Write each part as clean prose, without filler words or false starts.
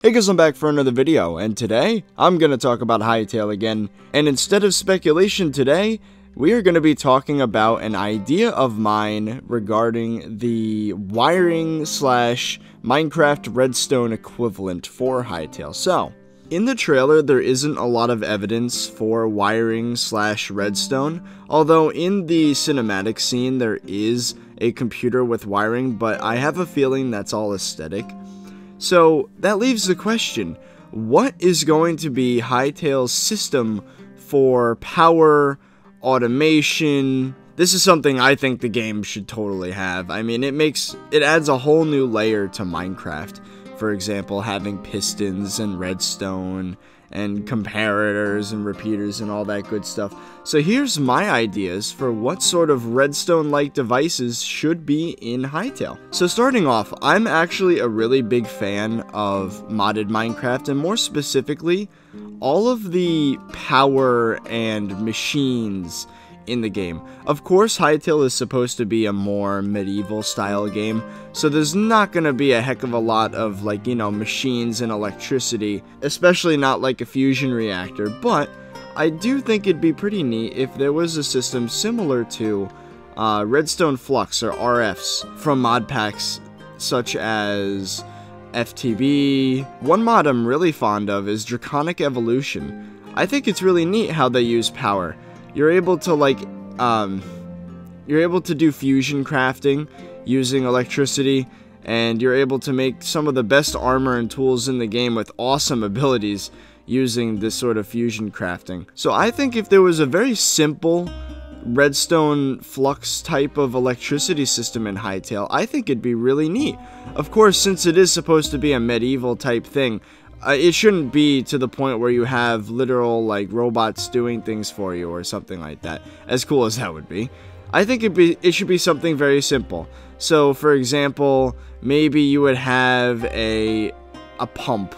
Hey guys, I'm back for another video, and today, I'm gonna talk about Hytale again, and instead of speculation today, we are gonna be talking about an idea of mine regarding the wiring slash Minecraft redstone equivalent for Hytale. So, in the trailer, there isn't a lot of evidence for wiring slash redstone, although in the cinematic scene, there is a computer with wiring, but I have a feeling that's all aesthetic. So that leaves the question, what is going to be Hytale's system for power, automation? This is something I think the game should totally have. I mean, it adds a whole new layer to Minecraft. For example, having pistons and redstone and comparators and repeaters and all that good stuff. So here's my ideas for what sort of redstone-like devices should be in Hytale. So starting off, I'm actually a really big fan of modded Minecraft, and more specifically, all of the power and machines in the game. Of course, Hytale is supposed to be a more medieval style game, so there's not gonna be a heck of a lot of, like, you know, machines and electricity, especially not like a fusion reactor, but I do think it'd be pretty neat if there was a system similar to redstone flux or RFs from mod packs such as FTB. One mod I'm really fond of is Draconic Evolution. I think it's really neat how they use power. You're able to do fusion crafting using electricity, and you're able to make some of the best armor and tools in the game with awesome abilities using this sort of fusion crafting. So I think if there was a very simple redstone flux type of electricity system in Hytale, I think it'd be really neat. Of course, since it is supposed to be a medieval type thing, it shouldn't be to the point where you have literal, like, robots doing things for you or something like that, as cool as that would be. I think it should be something very simple. So, for example, maybe you would have a pump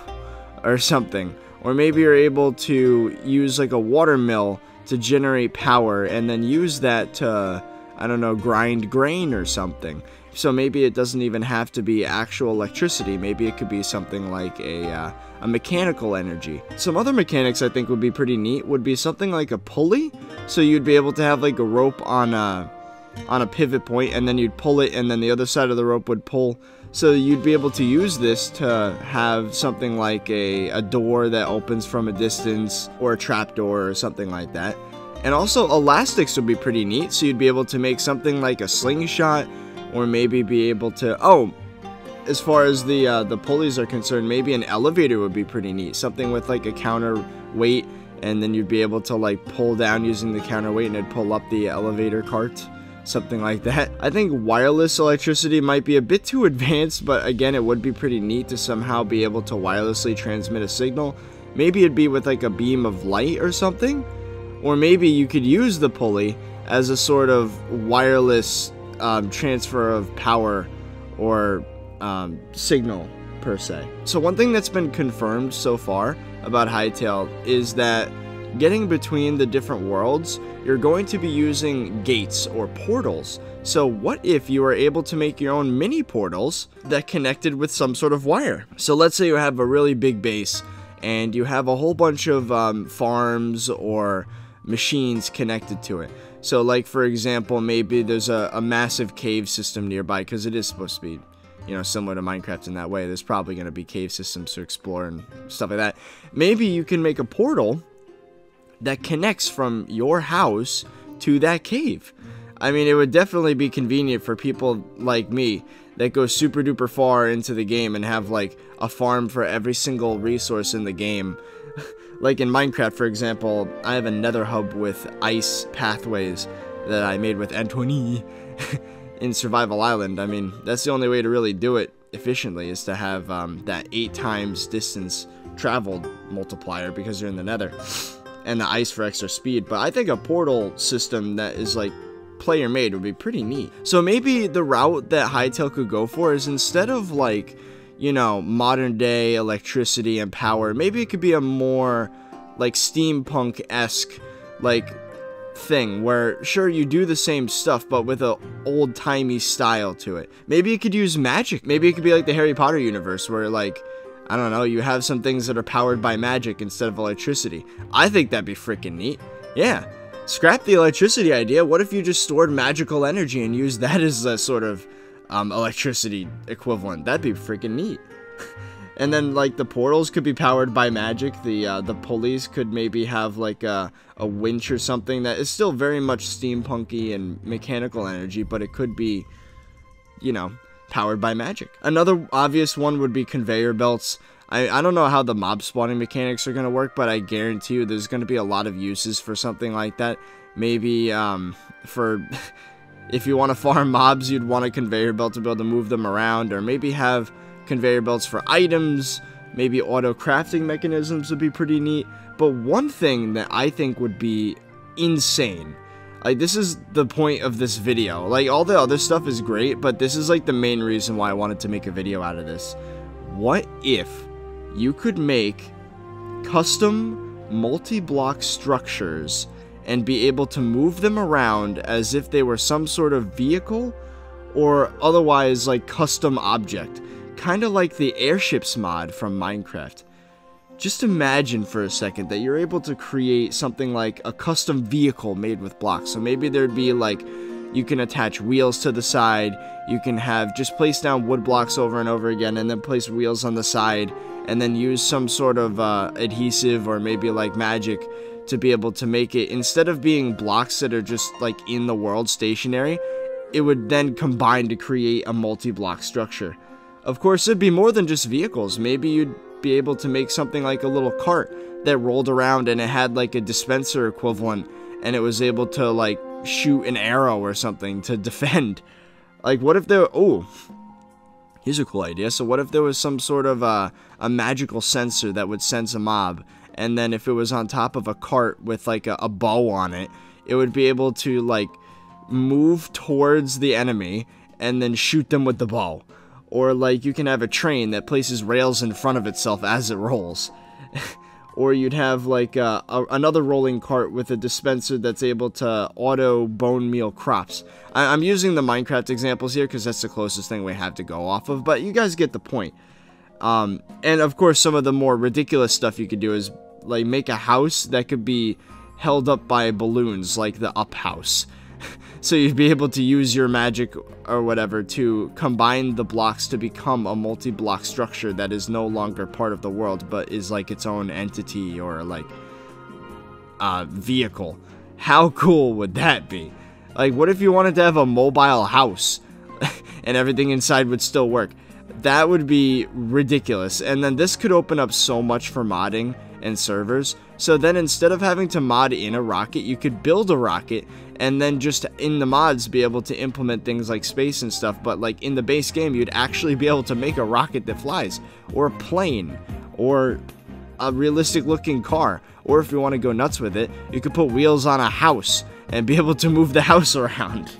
or something, or maybe you're able to use, like, a water mill to generate power and then use that to, I don't know, grind grain or something. So maybe it doesn't even have to be actual electricity. Maybe it could be something like a mechanical energy. Some other mechanics I think would be pretty neat would be something like a pulley. So you'd be able to have like a rope on a pivot point, and then you'd pull it, and then the other side of the rope would pull. So you'd be able to use this to have something like a door that opens from a distance, or a trapdoor or something like that. And also elastics would be pretty neat. So you'd be able to make something like a slingshot, or maybe be able to, as far as the pulleys are concerned, maybe an elevator would be pretty neat. Something with like a counterweight, and then you'd be able to like pull down using the counterweight and it'd pull up the elevator cart. Something like that. I think wireless electricity might be a bit too advanced, but again, it would be pretty neat to somehow be able to wirelessly transmit a signal. Maybe it'd be with like a beam of light or something. Or maybe you could use the pulley as a sort of wireless transfer of power or signal per se. So one thing that's been confirmed so far about Hytale is that getting between the different worlds, you're going to be using gates or portals. So what if you were able to make your own mini portals that connected with some sort of wire? So let's say you have a really big base and you have a whole bunch of farms or machines connected to it. So like, for example, maybe there's a massive cave system nearby, because it is supposed to be, you know, similar to Minecraft in that way. There's probably going to be cave systems to explore and stuff like that. Maybe you can make a portal that connects from your house to that cave. I mean, it would definitely be convenient for people like me that go super duper far into the game and have like a farm for every single resource in the game. Like in Minecraft, for example, I have a nether hub with ice pathways that I made with Antoine in Survival Island. I mean, that's the only way to really do it efficiently, is to have that 8 times distance traveled multiplier because you're in the nether, and the ice for extra speed. But I think a portal system that is like player made would be pretty neat. So maybe the route that Hytale could go for is, instead of like, you know, modern day electricity and power, maybe it could be a more like steampunk-esque like thing where, sure, you do the same stuff but with a old-timey style to it. Maybe it could use magic. Maybe it could be like the Harry Potter universe where like I don't know, you have some things that are powered by magic instead of electricity. I think that'd be freaking neat. Yeah. Scrap the electricity idea. What if you just stored magical energy and used that as a sort of electricity equivalent? That'd be freaking neat. And then, like, the portals could be powered by magic. The pulleys could maybe have, like, a winch or something that is still very much steampunky and mechanical energy, but it could be, you know, powered by magic. Another obvious one would be conveyor belts. I don't know how the mob spawning mechanics are going to work, but I guarantee you there's going to be a lot of uses for something like that. Maybe, for... if you want to farm mobs, you'd want a conveyor belt to be able to move them around, or maybe have conveyor belts for items. Maybe auto crafting mechanisms would be pretty neat. But one thing that I think would be insane, like, this is the point of this video. Like, all the other stuff is great, but this is like the main reason why I wanted to make a video out of this. What if you could make custom multi-block structures and be able to move them around as if they were some sort of vehicle or otherwise like custom object? Kind of like the airships mod from Minecraft. Just imagine for a second that you're able to create something like a custom vehicle made with blocks. So maybe there'd be like, you can attach wheels to the side, you can have just place down wood blocks over and over again and then place wheels on the side and then use some sort of adhesive or maybe like magic to be able to make it, instead of being blocks that are just like in the world stationary, it would then combine to create a multi-block structure. Of course, it'd be more than just vehicles. Maybe you'd be able to make something like a little cart that rolled around and it had like a dispenser equivalent and it was able to like shoot an arrow or something to defend. Like, what if there... Oh, here's a cool idea. So what if there was some sort of a magical sensor that would sense a mob, and then if it was on top of a cart with like a bow on it, it would be able to like move towards the enemy and then shoot them with the bow. Or like you can have a train that places rails in front of itself as it rolls. Or you'd have like another rolling cart with a dispenser that's able to auto bone meal crops. I'm using the Minecraft examples here because that's the closest thing we have to go off of, but you guys get the point. And of course, some of the more ridiculous stuff you could do is like make a house that could be held up by balloons, like the Up House. So you'd be able to use your magic or whatever to combine the blocks to become a multi-block structure that is no longer part of the world, but is like its own entity or like vehicle. How cool would that be? Like, what if you wanted to have a mobile house and everything inside would still work? That would be ridiculous. And then this could open up so much for modding and servers. So then instead of having to mod in a rocket, you could build a rocket and then just in the mods be able to implement things like space and stuff. But like in the base game, you'd actually be able to make a rocket that flies, or a plane, or a realistic looking car. Or if you want to go nuts with it, you could put wheels on a house and be able to move the house around.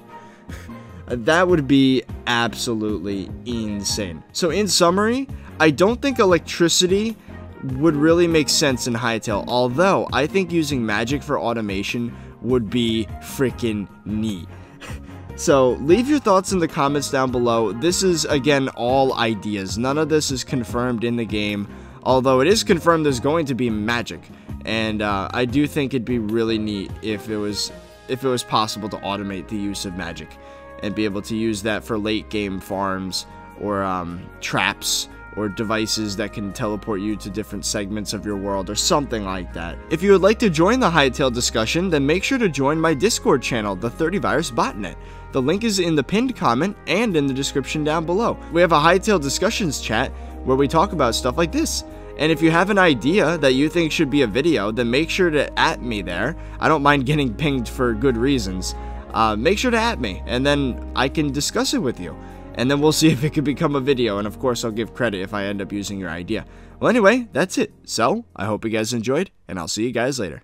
That would be absolutely insane. So in summary, I don't think electricity would really make sense in Hytale, although I think using magic for automation would be freaking neat. So leave your thoughts in the comments down below. This is, again, all ideas. None of this is confirmed in the game, although it is confirmed there's going to be magic. And I do think it'd be really neat if it was possible to automate the use of magic and be able to use that for late game farms or traps or devices that can teleport you to different segments of your world or something like that. If you would like to join the Hytale discussion, then make sure to join my Discord channel, the ThirtyVirus botnet. The link is in the pinned comment and in the description down below. We have a Hytale discussions chat where we talk about stuff like this. And if you have an idea that you think should be a video, then make sure to @ me there. I don't mind getting pinged for good reasons. Make sure to @ me, and then I can discuss it with you. And then we'll see if it could become a video, and of course I'll give credit if I end up using your idea. Well, anyway, that's it. So, I hope you guys enjoyed, and I'll see you guys later.